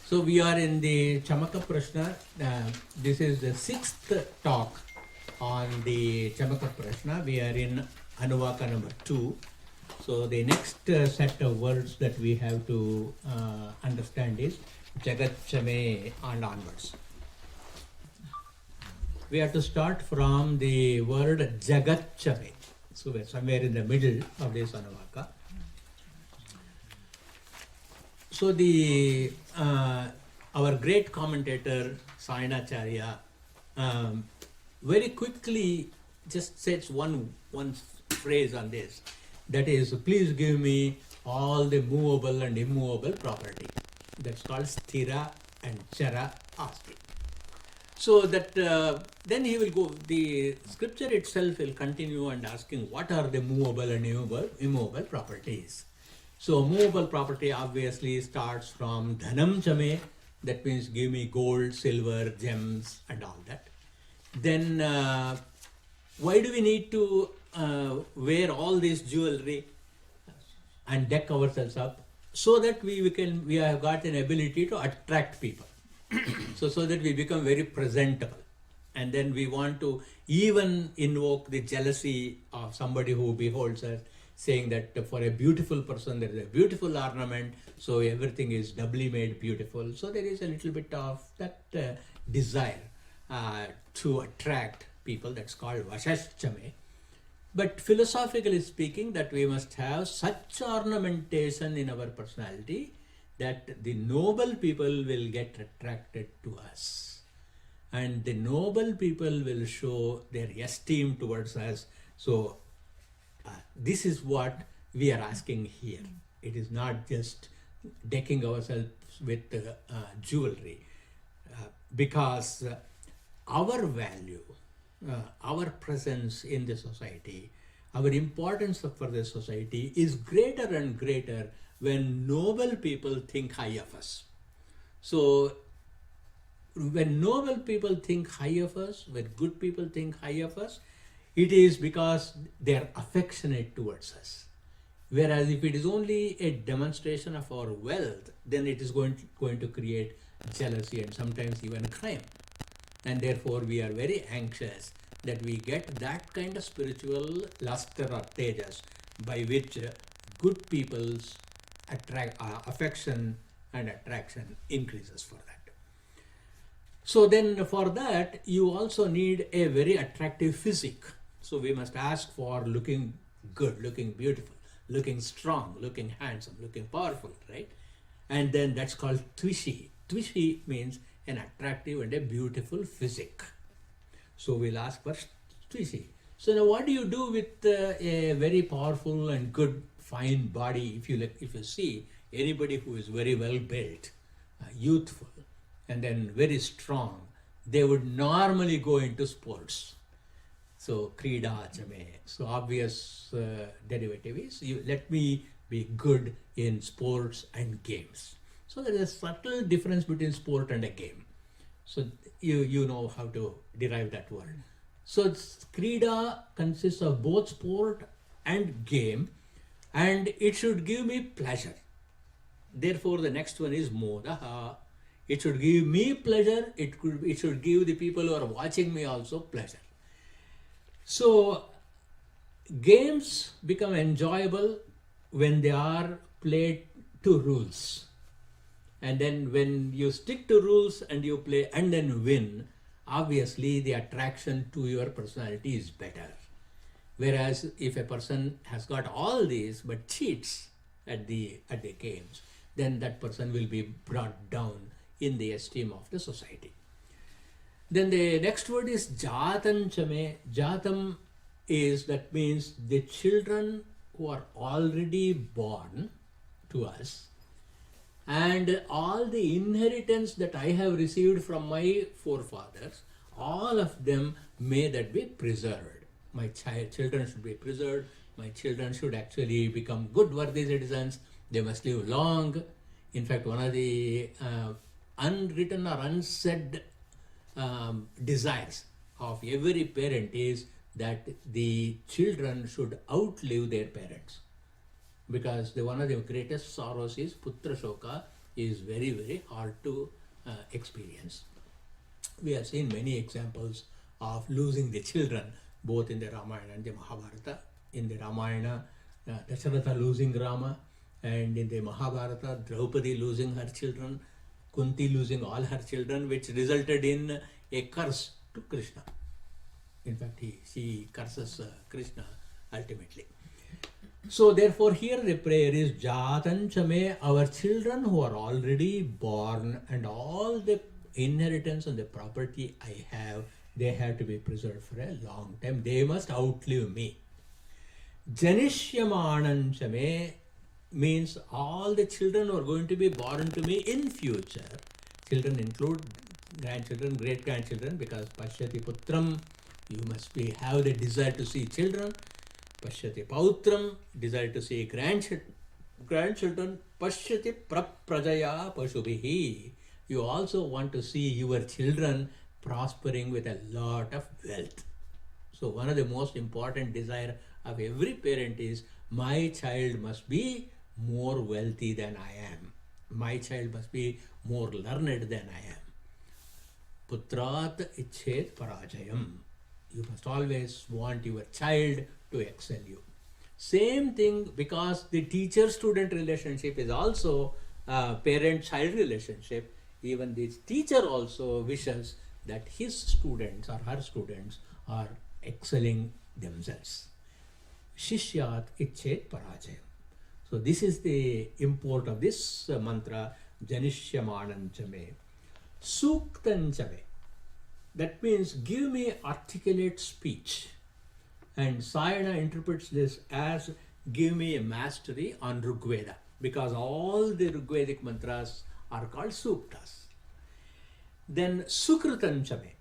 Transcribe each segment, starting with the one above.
So we are in the Chamaka Prashna. This is the sixth talk on the Chamaka Prashna. We are in Anuvaka number 2. So the next set of words that we have to understand is Jagat Chame and onwards. We have to start from the word Jagat Chame. So we're somewhere in the middle of this Anuvaka. So the our great commentator Sayanacharya very quickly just says one phrase on this. That is, please give me all the movable and immovable property. That's called Sthira and Chara Asti. So that then he will go, the scripture itself will continue and asking what are the movable and immovable properties. So movable property obviously starts from Dhanam Chame, that means give me gold, silver, gems and all that. Then why do we need to wear all this jewelry and deck ourselves up? So that we have got an ability to attract people. so that we become very presentable. And then we want to even invoke the jealousy of somebody who beholds us, saying that for a beautiful person there is a beautiful ornament, so everything is doubly made beautiful. So there is a little bit of that desire to attract people. That's called Vashashchame. But philosophically speaking, that we must have such ornamentation in our personality that the noble people will get attracted to us. And the noble people will show their esteem towards us. So this is what we are asking here. It is not just decking ourselves with jewelry, because our value, our presence in the society, our importance for the society is greater and greater when noble people think high of us. So when noble people think high of us, when good people think high of us, it is because they are affectionate towards us. Whereas if it is only a demonstration of our wealth, then it is going to create jealousy and sometimes even crime. And therefore we are very anxious that we get that kind of spiritual luster or tejas by which good people's affection and attraction increases for that. So then for that you also need a very attractive physique. So we must ask for looking good, looking beautiful, looking strong, looking handsome, looking powerful, right? And then that's called Twishi. Twishi means an attractive and a beautiful physique. So we'll ask for Twishi. So now what do you do with a very powerful and good fine body? If you see anybody who is very well built, youthful, and then very strong, they would normally go into sports. So Krida Chame. So obvious derivative is let me be good in sports and games. So there is a subtle difference between sport and a game. So you know how to derive that word. So Krida consists of both sport and game, and it should give me pleasure. Therefore the next one is Modaha. It should give me pleasure. It should give the people who are watching me also pleasure. So games become enjoyable when they are played to rules. And then when you stick to rules and you play and then win, obviously the attraction to your personality is better. Whereas if a person has got all these but cheats at the games, then that person will be brought down in the esteem of the society. Then the next word is Jatam Chame. Jatam is, that means the children who are already born to us, and all the inheritance that I have received from my forefathers, all of them may that be preserved. My children should be preserved. My children should actually become good worthy citizens. They must live long. In fact, one of the unwritten or unsaid desires of every parent is that the children should outlive their parents. Because one of the greatest sorrows is putra shoka, is very, very hard to experience. We have seen many examples of losing the children, both in the Ramayana and the Mahabharata. In the Ramayana, Dasharatha losing Rama, and in the Mahabharata, Draupadi losing her children, Kunti losing all her children, which resulted in a curse to Krishna. In fact, she curses Krishna ultimately. So therefore here the prayer is Jatan Chame, our children who are already born and all the inheritance and the property I have, they have to be preserved for a long time. They must outlive me. Janishyamanam Chame means all the children who are going to be born to me in future. Children include grandchildren, great-grandchildren, because Pashyati Putram, you must have the desire to see children. Pashyati Pautram, desire to see grandchildren. Pashyati Praprajaya Pashubhihi. You also want to see your children prospering with a lot of wealth. So one of the most important desire of every parent is, my child must be more wealthy than I am. My child must be more learned than I am. Putrat ichet parajayam. You must always want your child to excel you. Same thing, because the teacher-student relationship is also a parent-child relationship. Even the teacher also wishes that his students or her students are excelling themselves. Shishyat ichet parajayam. So this is the import of this mantra, Janishyamanam Chame. Suktan Chame. That means give me articulate speech. And Sayana interprets this as give me a mastery on Rigveda, because all the Rigvedic mantras are called suktas. Then Sukritan Chame.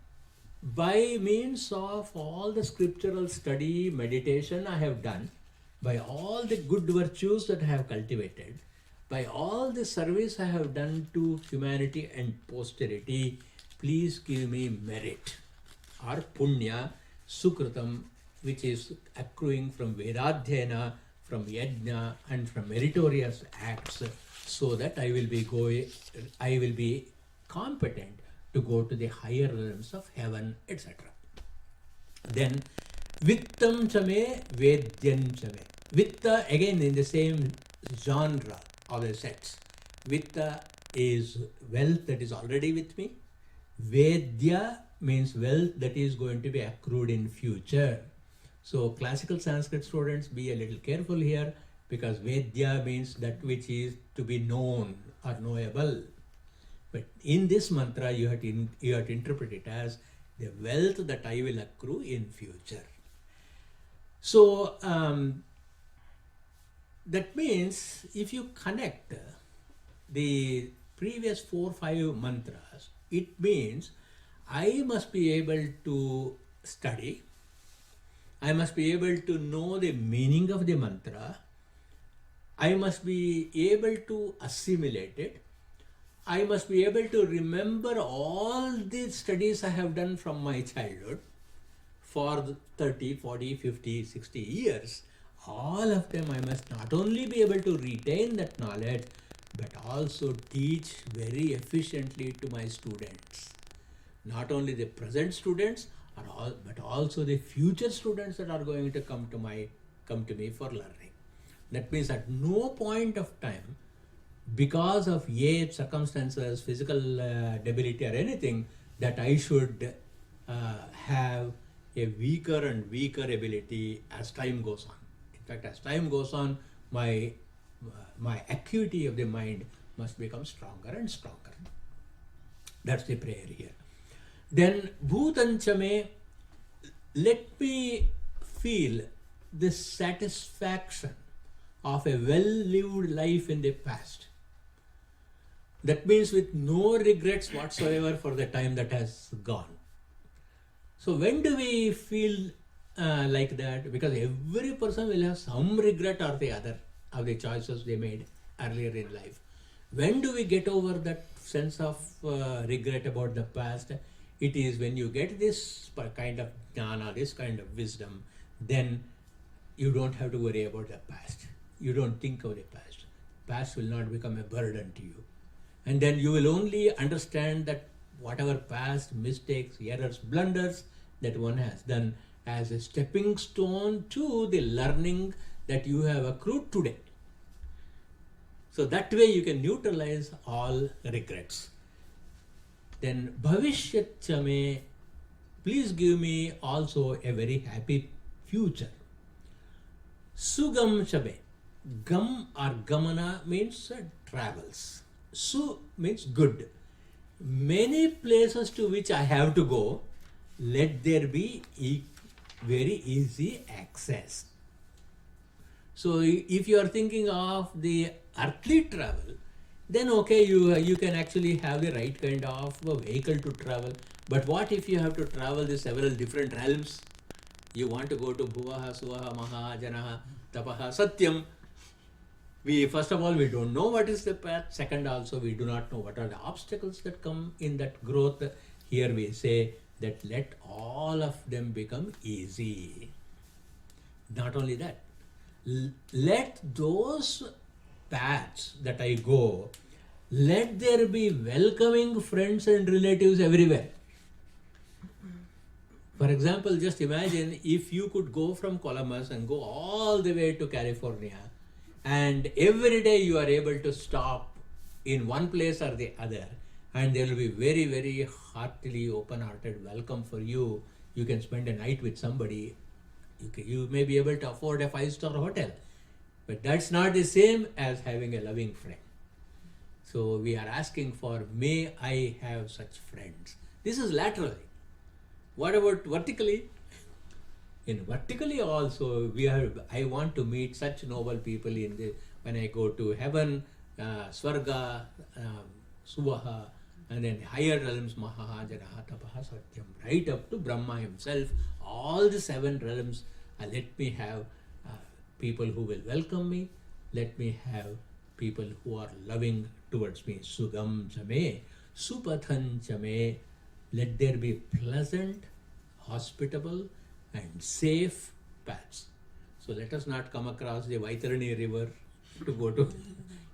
By means of all the scriptural study, meditation I have done, by all the good virtues that I have cultivated, by all the service I have done to humanity and posterity, please give me merit or punya, sukritam, which is accruing from Vedadhyana, from yajna and from meritorious acts, so that I will be competent to go to the higher realms of heaven, etc. Then Vittam Chame, Vedyam Chame. Vitta, again in the same genre of the sets. Vitta is wealth that is already with me. Vedya means wealth that is going to be accrued in future. So classical Sanskrit students, be a little careful here, because Vedya means that which is to be known or knowable. But in this mantra, you have to interpret it as the wealth that I will accrue in future. So that means if you connect the previous 4-5 mantras, it means I must be able to study, I must be able to know the meaning of the mantra, I must be able to assimilate it, I must be able to remember all the studies I have done from my childhood for 30, 40, 50, 60 years. All of them I must not only be able to retain that knowledge, but also teach very efficiently to my students. Not only the present students, but also the future students that are going to come to me for learning. That means at no point of time, because of age, circumstances, physical debility or anything, that I should have a weaker and weaker ability as time goes on. In fact, as time goes on, my acuity of the mind must become stronger and stronger. That's the prayer here. Then Bhutanchame, let me feel the satisfaction of a well-lived life in the past. That means with no regrets whatsoever for the time that has gone. So when do we feel like that? Because every person will have some regret or the other of the choices they made earlier in life. When do we get over that sense of regret about the past? It is when you get this kind of jnana, this kind of wisdom, then you don't have to worry about the past. You don't think of the past. Past will not become a burden to you. And then you will only understand that whatever past mistakes, errors, blunders that one has done as a stepping stone to the learning that you have accrued today. So that way you can neutralize all regrets. Then Bhavishyat Chame, please give me also a very happy future. Sugam Chame, Gam or Gamana means travels. Su means good. Many places to which I have to go, let there be very easy access. So if you are thinking of the earthly travel, then okay, you can actually have the right kind of a vehicle to travel. But what if you have to travel the several different realms? You want to go to Bhuvaha, Suvaha, Maha, Janaha, Tapaha, Satyam. First of all, we don't know what is the path. Second, also, we do not know what are the obstacles that come in that growth. Here we say that let all of them become easy. Not only that, let those paths that I go, let there be welcoming friends and relatives everywhere. For example, just imagine if you could go from Columbus and go all the way to California, and every day you are able to stop in one place or the other, and there will be very, very heartily open-hearted welcome for you. You can spend a night with somebody. You may be able to afford a 5-star hotel, but that's not the same as having a loving friend. So we are asking for, may I have such friends. This is laterally. What about vertically? In vertically also, I want to meet such noble people when I go to heaven, Swarga, Suvaha, and then higher realms, Maha, Janaha, Tapaha, Satyam, right up to Brahma himself. All the 7 realms, let me have people who will welcome me. Let me have people who are loving towards me. Sugam Chame, Supathan Chame. Let there be pleasant, hospitable, and safe paths. So let us not come across the Vaitarani river to go to.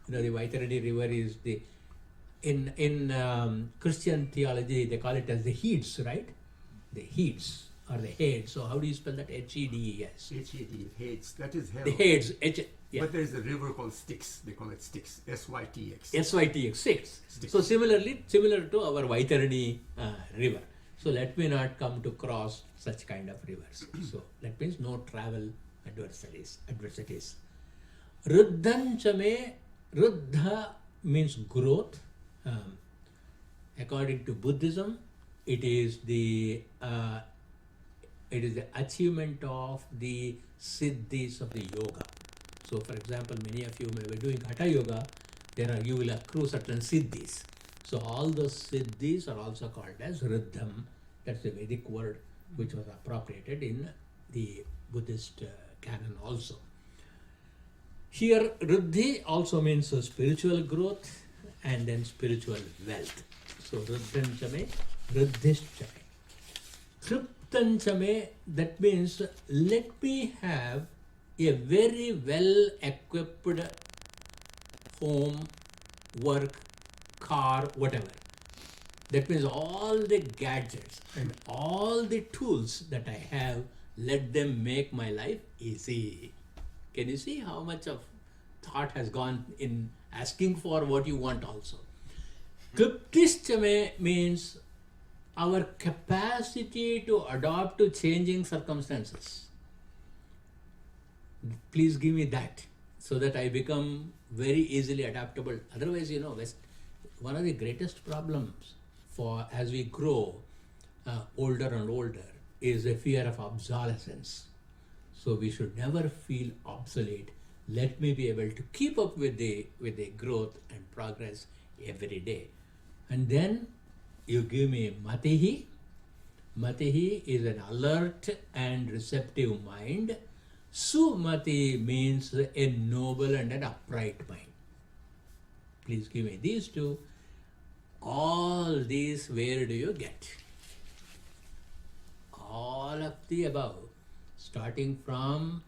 The Vaitarani river is in Christian theology, they call it as the Heads, right? The Heads or the Heads. So how do you spell that? H-E-D-E-S. H-E-D, Heads. That is hell. The Heads. Yeah. But there is a river called Styx. They call it Styx. S-Y-T-X. S-Y-T-X, Styx. So similar to our Vaitarani river. So let me not come to cross such kind of rivers. So that means no travel adversities. Ruddhan Chame, Ruddha means growth. According to Buddhism, it is the achievement of the siddhis of the yoga. So for example, many of you may be doing Hatha Yoga, you will accrue certain siddhis. So all those siddhis are also called as Ruddham. That's the Vedic word which was appropriated in the Buddhist canon also. Here, Ruddhi also means spiritual growth and then spiritual wealth. So Ruddhan Chame, Ruddhish Chame. Triptan Chame, that means let me have a very well equipped home, work, car, whatever. That means all the gadgets and all the tools that I have, let them make my life easy. Can you see how much of thought has gone in asking for what you want also? Kliptischame means our capacity to adapt to changing circumstances. Please give me that so that I become very easily adaptable. Otherwise, one of the greatest problems as we grow older and older is a fear of obsolescence. So we should never feel obsolete. Let me be able to keep up with the growth and progress every day. And then you give me Matihi. Matihi is an alert and receptive mind. Sumati means a noble and an upright mind. Please give me these two. All these, where do you get? All of the above, starting from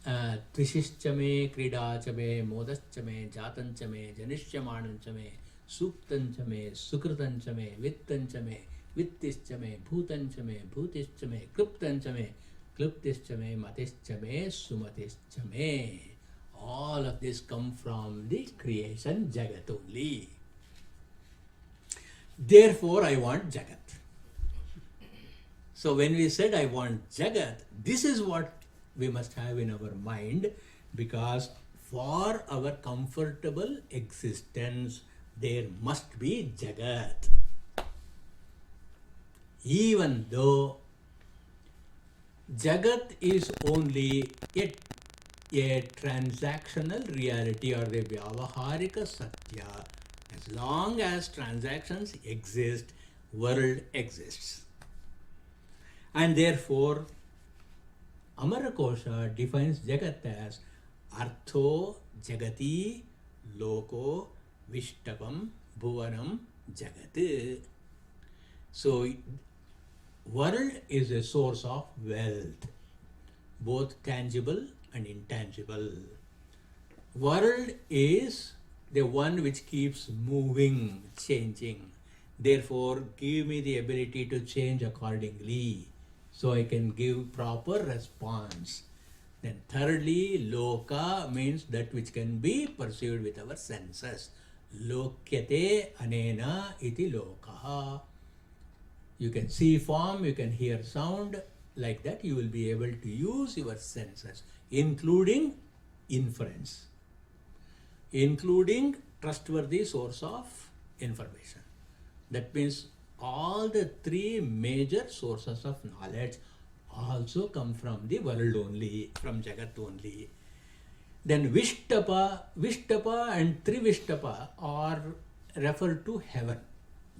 Trishishchame, Kridachame, Modaschame, Jatanchame, Janishyamananchame, Suptancha me, Sukritancha me, Vittancha me, Vittischa me, Bhutancha me, Bhutischa me, Kluptancha me, Kluptischa me, Matischa me, Sumatischa me. All of this come from the creation Jagat only. Therefore, I want Jagat. So when we said I want Jagat, this is what we must have in our mind, because for our comfortable existence, there must be Jagat. Even though Jagat is only a transactional reality or the Vyavaharika Satya, as long as transactions exist, world exists. And therefore, Amarakosha defines Jagat as Artho Jagati Loko Vishtapam Bhuvanam Jagat. So, world is a source of wealth, both tangible and intangible. World is the one which keeps moving, changing. Therefore, give me the ability to change accordingly, so I can give proper response. Then thirdly, loka means that which can be perceived with our senses. Lokyate anena iti lokaha. You can see form, you can hear sound, like that you will be able to use your senses, including inference, including trustworthy source of information. That means all the three major sources of knowledge also come from the world only, from Jagat only. Then Vishtapa and Trivishtapa are referred to heaven.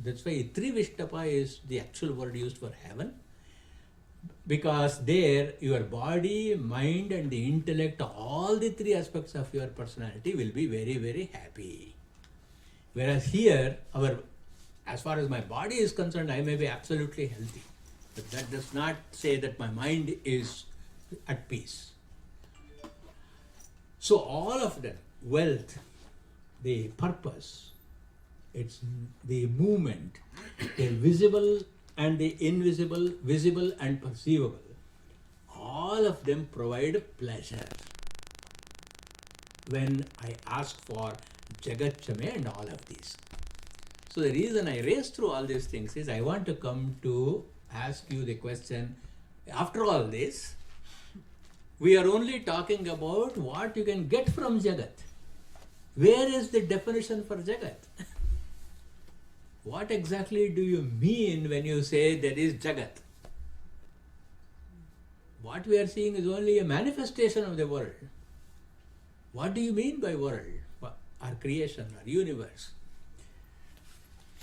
That's why Trivishtapa is the actual word used for heaven, because there your body, mind and the intellect, all the three aspects of your personality will be very, very happy. Whereas here, as far as my body is concerned, I may be absolutely healthy, but that does not say that my mind is at peace. So all of them, wealth, the purpose, it's the movement, the visible and the invisible, visible and perceivable, all of them provide pleasure when I ask for Jagat Chame and all of these. So the reason I race through all these things is I want to come to ask you the question, after all this, we are only talking about what you can get from Jagat. Where is the definition for Jagat? What exactly do you mean when you say there is Jagat? What we are seeing is only a manifestation of the world. What do you mean by world? Our creation, our universe.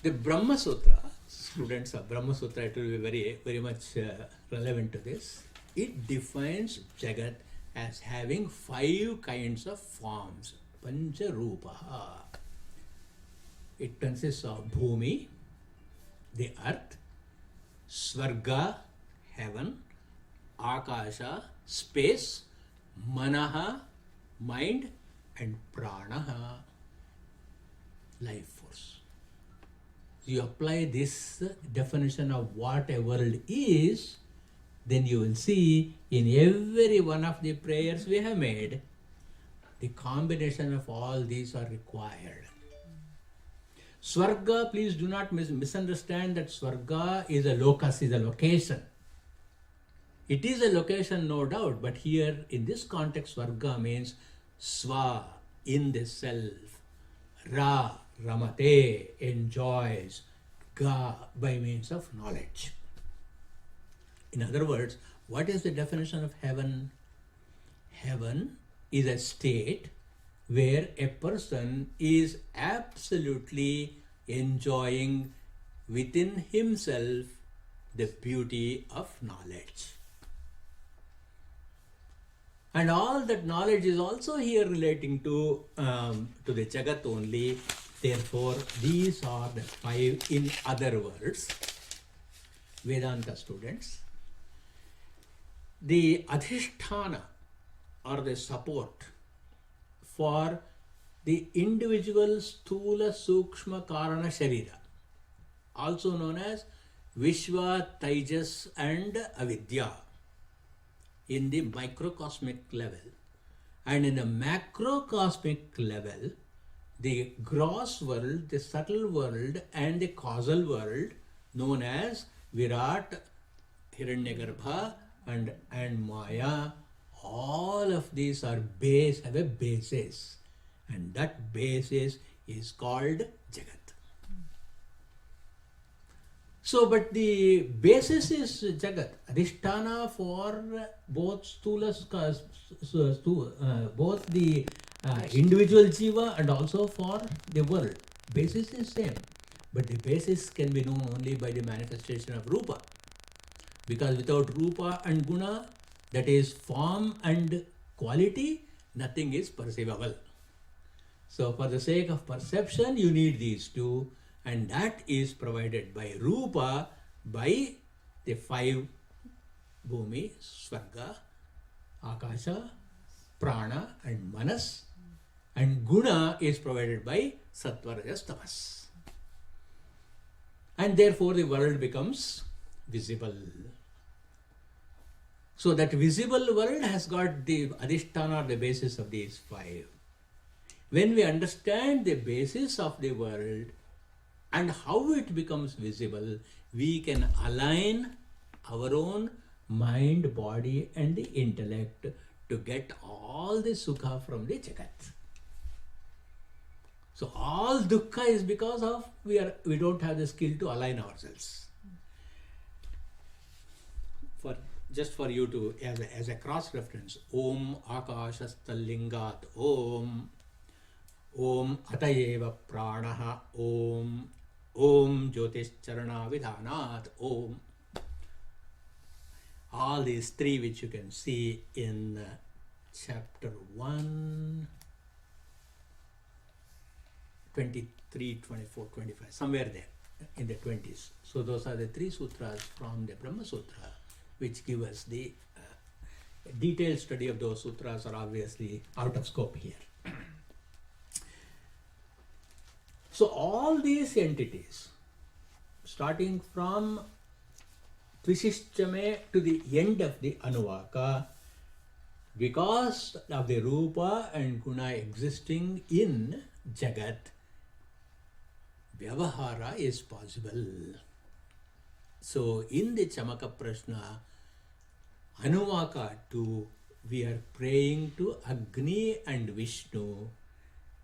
The Brahma Sutra, students of Brahma Sutra, it will be very, very much relevant to this. It defines Jagat as having 5 kinds of forms. Pancha Rupaha. It consists of Bhumi, the earth, Svarga, heaven, Akasha, space, Manaha, mind, and Pranaha, life force. You apply this definition of what a world is, then you will see in every one of the prayers we have made, the combination of all these are required. Swarga, please do not misunderstand that Swarga is a locus, is a location. It is a location, no doubt, but here in this context, Swarga means Swa, in the self, Ra, Ramate, enjoys, Ga, by means of knowledge. In other words, what is the definition of heaven? Heaven is a state where a person is absolutely enjoying within himself the beauty of knowledge. And all that knowledge is also here relating to the Jagat only. Therefore, these are the 5, in other words, Vedanta students. The adhisthana or the support for the individual Sthula Sukshma Karana Sharira, also known as Vishwa, Tejas and Avidya in the microcosmic level. And in the macrocosmic level, the gross world, the subtle world and the causal world known as Virat, Hiranyagarbha and Maya, all of these are have a basis, and that basis is called Jagat. So, but the basis is Jagat, Adhisthana for both both the individual jiva and also for the world. Basis is same, but the basis can be known only by the manifestation of Rupa. Because without Rupa and Guna, that is form and quality, nothing is perceivable. So for the sake of perception, you need these two, and that is provided by Rupa, by the five Bhumi, Swarga, Akasha, Prana and Manas, and Guna is provided by Sattva, Rajas, Tamas. And therefore the world becomes visible. So that visible world has got the Adhisthana or the basis of these five. When we understand the basis of the world and how it becomes visible, we can align our own mind, body and the intellect to get all the sukha from the Jagat. So all dukkha is because of we don't have the skill to align ourselves. Just for you to, as a cross reference, Om Akashastallingat Om, Om Atayeva Pranaha Om, Om Jyotischarana Vidhanat Om. All these three which you can see in chapter 1, 23, 24, 25, somewhere there in the 20s. So those are the three sutras from the Brahma Sutra, which give us the detailed study of those sutras are obviously out of scope here. So all these entities, starting from Tvishishtame to the end of the Anuvaka, because of the Rupa and Guna existing in Jagat, Vyavahara is possible. So in the Chamaka Prashna, Anuvaka 2, we are praying to Agni and Vishnu,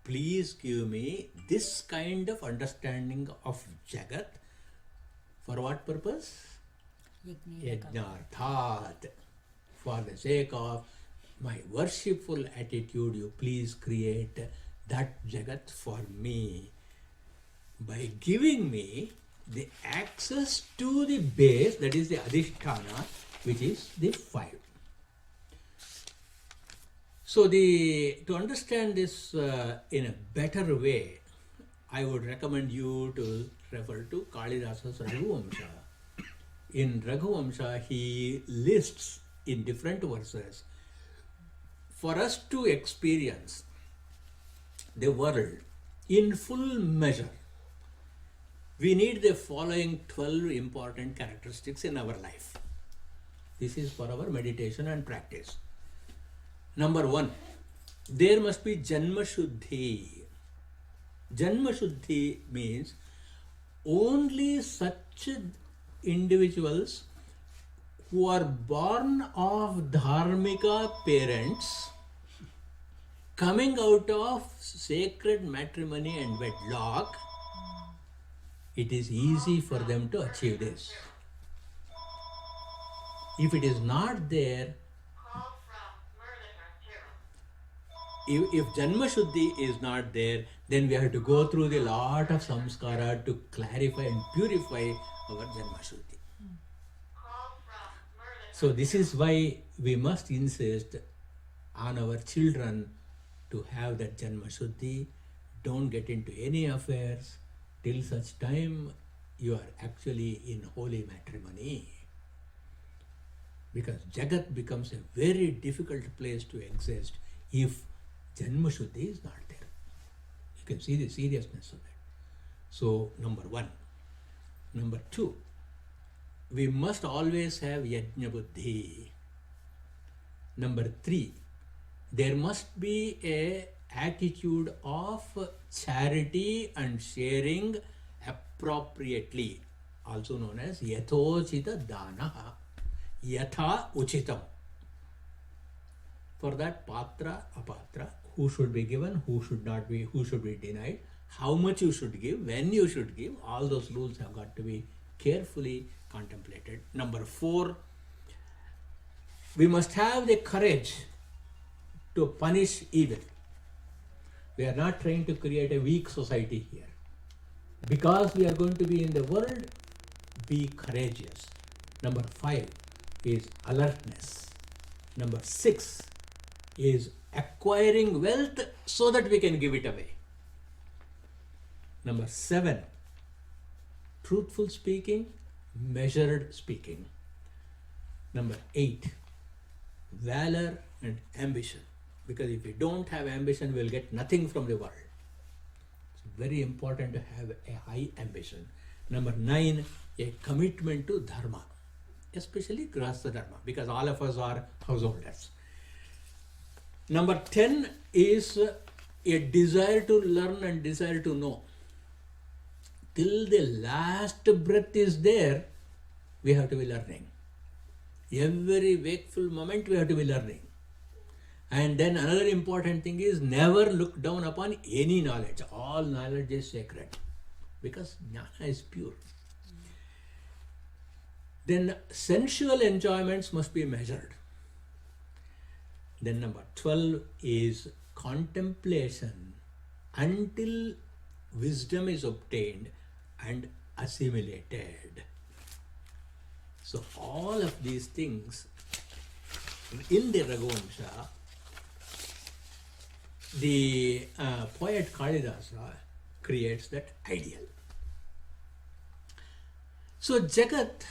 please give me this kind of understanding of Jagat. For what purpose? Yajnarthat. For the sake of my worshipful attitude, you please create that Jagat for me by giving me the access to the base, that is the Adhisthana, which is the five. So to understand this in a better way, I would recommend you to refer to Kalidasa's Raghuvamsha. In Raghuvamsha, he lists in different verses, for us to experience the world in full measure, we need the following 12 important characteristics in our life. This is for our meditation and practice. Number 1, there must be Janma Shuddhi. Janma Shuddhi means only such individuals who are born of dharmika parents, coming out of sacred matrimony and wedlock, it is easy for them to achieve this. If it is not there, if Janma Shuddhi is not there, then we have to go through the lot of samskara to clarify and purify our Janma Shuddhi. So this is why we must insist on our children to have that Janma Shuddhi. Don't get into any affairs till such time you are actually in holy matrimony. Because Jagat becomes a very difficult place to exist if Janma Shuddhi is not there. You can see the seriousness of that. So, number one. Number two, we must always have yajna buddhi. Number three, there must be a attitude of charity and sharing appropriately, also known as yathochita danaha, yatha uchitam. For that, patra, apatra, who should be given, who should not be, who should be denied, how much you should give, when you should give, all those rules have got to be carefully contemplated. Number four, we must have the courage to punish evil. We are not trying to create a weak society here. Because we are going to be in the world, be courageous. Number five is alertness. Number six is acquiring wealth so that we can give it away. Number seven, truthful speaking, measured speaking. Number eight, valor and ambition. Because if we don't have ambition, we'll get nothing from the world. It's very important to have a high ambition. Number nine, a commitment to dharma, especially grahastha dharma, because all of us are householders. Number 10 is a desire to learn and desire to know. Till the last breath is there, we have to be learning. Every wakeful moment we have to be learning. And then another important thing is never look down upon any knowledge. All knowledge is sacred because jnana is pure. Then sensual enjoyments must be measured. Then number 12 is contemplation until wisdom is obtained and assimilated. So all of these things in the Raghuvamsha, the poet Kalidasa creates that ideal. So Jagat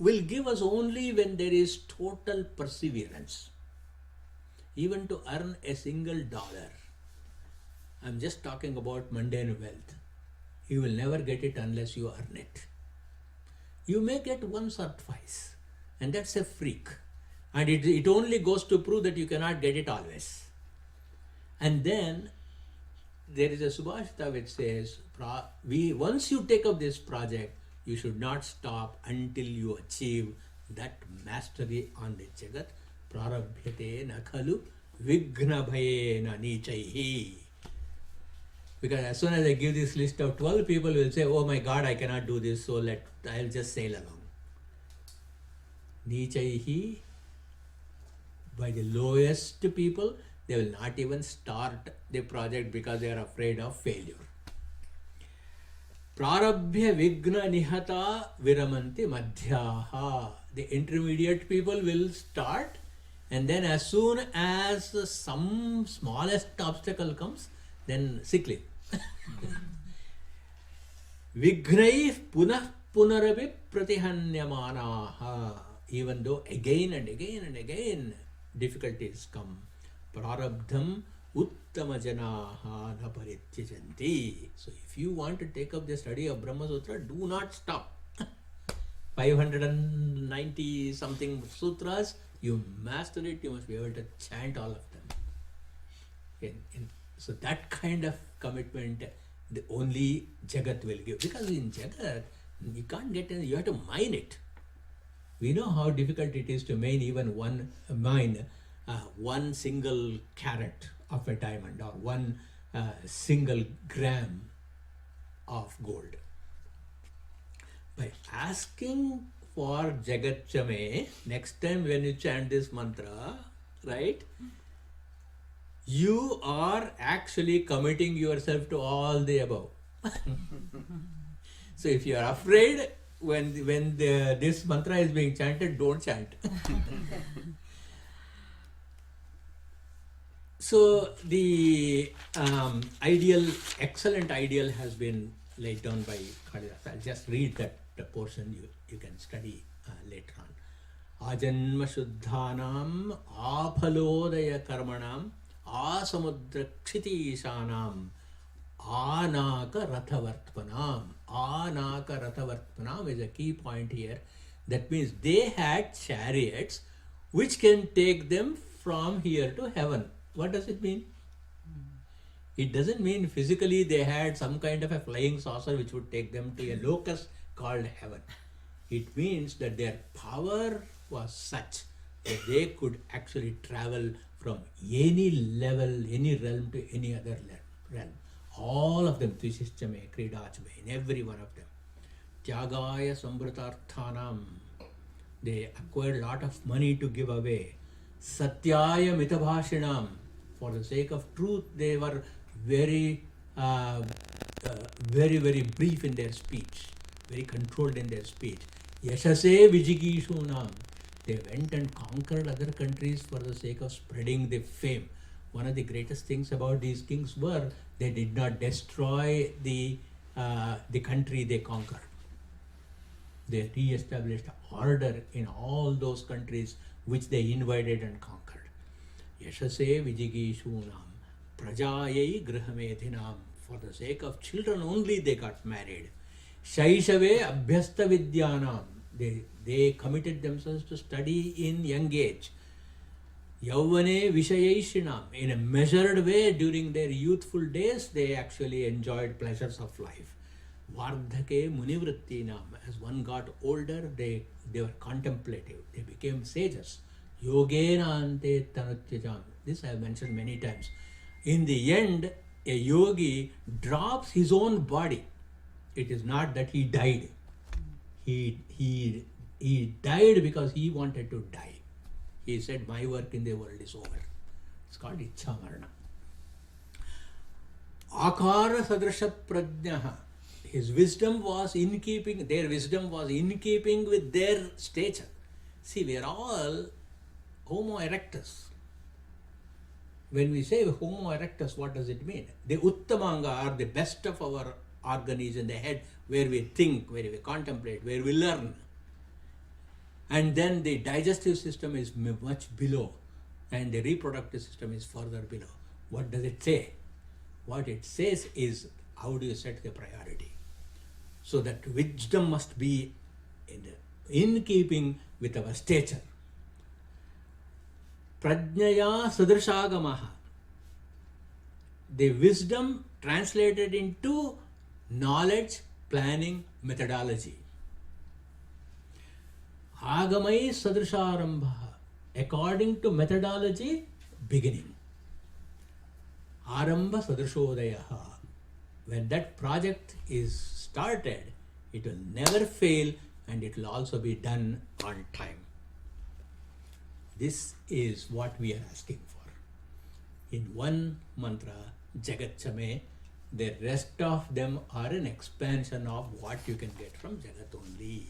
will give us only when there is total perseverance. Even to earn a single dollar, I'm just talking about mundane wealth, you will never get it unless you earn it. You may get once or twice, and that's a freak. And it only goes to prove that you cannot get it always. And then there is a Subhashita which says, once you take up this project, you should not stop until you achieve that mastery on the Jagat. Prarabhyate na khalu vighna bhayena nichaihi. Because as soon as I give this list of 12, people will say, oh my God, I cannot do this, so I'll just sail along. Nichaihi, by the lowest people, they will not even start the project because they are afraid of failure. Prarabhya vighna nihata viramanti madhyaha. The intermediate people will start, and then as soon as some smallest obstacle comes, then sick leave. Vighnai punah punaravi pratihanyamanaha. Even though again and again and again difficulties come, prarabdham uttama janaha na parityajanti. So if you want to take up the study of Brahma Sutra, do not stop. 590 something sutras, you master it, you must be able to chant all of them. So that kind of commitment, the only Jagat will give. Because in Jagat, you can't get any, you have to mine it. We know how difficult it is to mine even one single carat of a diamond or one single gram of gold. By asking for Jagat Chame, next time when you chant this mantra, right, you are actually committing yourself to all the above. So if you are afraid, when this mantra is being chanted, don't chant. So the excellent ideal has been laid down by Kalidasa. I'll just read that portion, you can study later on. Ajanma shuddhanam aphalodaya karmanam asamudra kshitishanam anaka rathavartmanam. Anaka rathavartmanam is a key point here. That means they had chariots which can take them from here to heaven. What does it mean? It doesn't mean physically they had some kind of a flying saucer which would take them to a locus called heaven. It means that their power was such that they could actually travel from any level, any realm to any other realm. All of them, Tvisishchame, Kridachame, in every one of them. Tyagaya Sambritarthanam. They acquired a lot of money to give away. Satyaya Mitabhashinam. For the sake of truth, they were very brief in their speech, very controlled in their speech. Yashase Vijigishunam. They went and conquered other countries for the sake of spreading the fame. One of the greatest things about these kings were they did not destroy the country they conquered. They re-established order in all those countries which they invaded and conquered. Yashase Vijigishunam. Prajayai Grihamedhinam. For the sake of children only they got married. Shaishave Abhyasta Vidyanam. They committed themselves to study in young age. Yauvane Vishayaishinam. In a measured way during their youthful days, they actually enjoyed pleasures of life. Vardhake Munivrittinam. As one got older, they were contemplative. They became sages. Yogena ante tanutyajam. This I have mentioned many times. In the end, a yogi drops his own body. It is not that he died. He died because he wanted to die. He said, my work in the world is over. It's called Ichchamarana. Akara Sadrisha Prajnaha. His wisdom was in keeping, their wisdom was in keeping with their stature. See, we are all Homo erectus. When we say Homo erectus, what does it mean? The Uttamanga are the best of our organs in the head, where we think, where we contemplate, where we learn. And then the digestive system is much below, and the reproductive system is further below. What does it say? What it says is, how do you set the priority? So that wisdom must be in keeping with our stature. Prajnaya Sadrishagamaha. The wisdom translated into knowledge, planning, methodology. Agamai Sadrisharambha. According to methodology, beginning. Aramba Sadrishodayaha. When that project is started, it will never fail and it will also be done on time. This is what we are asking for. In one mantra, Jagatchame, the rest of them are an expansion of what you can get from Jagat only.